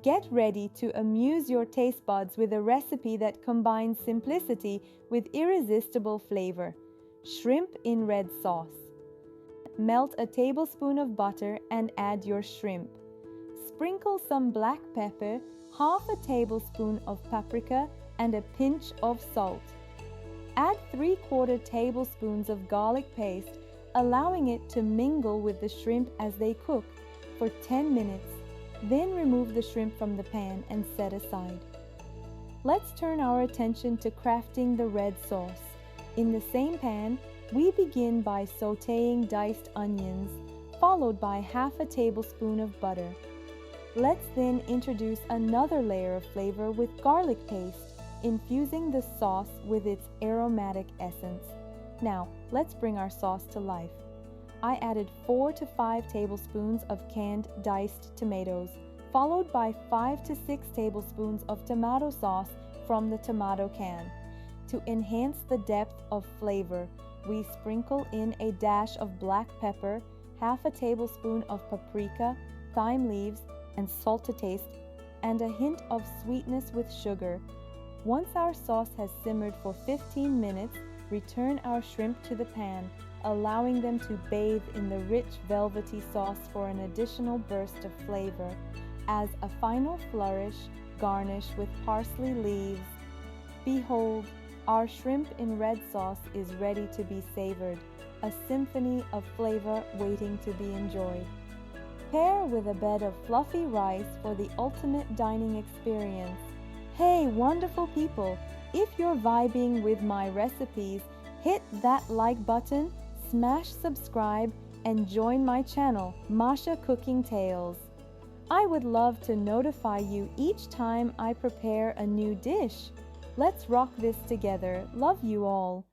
Get ready to amuse your taste buds with a recipe that combines simplicity with irresistible flavor. Shrimp in red sauce. Melt a tablespoon of butter and add your shrimp. Sprinkle some black pepper, half a tablespoon of paprika, and a pinch of salt. Add 3/4 tablespoons of garlic paste, allowing it to mingle with the shrimp as they cook for 10 minutes. Then remove the shrimp from the pan and set aside. Let's turn our attention to crafting the red sauce. In the same pan, we begin by sautéing diced onions, followed by half a tablespoon of butter. Let's then introduce another layer of flavor with garlic paste, infusing the sauce with its aromatic essence. Now, let's bring our sauce to life. I added 4 to 5 tablespoons of canned diced tomatoes, followed by 5 to 6 tablespoons of tomato sauce from the tomato can. To enhance the depth of flavor, we sprinkle in a dash of black pepper, half a tablespoon of paprika, thyme leaves, and salt to taste, and a hint of sweetness with sugar. Once our sauce has simmered for 15 minutes, return our shrimp to the pan, allowing them to bathe in the rich velvety sauce for an additional burst of flavor. As a final flourish, garnish with parsley leaves. Behold, our shrimp in red sauce is ready to be savored, a symphony of flavor waiting to be enjoyed. Pair with a bed of fluffy rice for the ultimate dining experience. Hey, wonderful people! If you're vibing with my recipes, hit that like button, smash subscribe, and join my channel, Masha Cooking Tales. I would love to notify you each time I prepare a new dish. Let's rock this together. Love you all.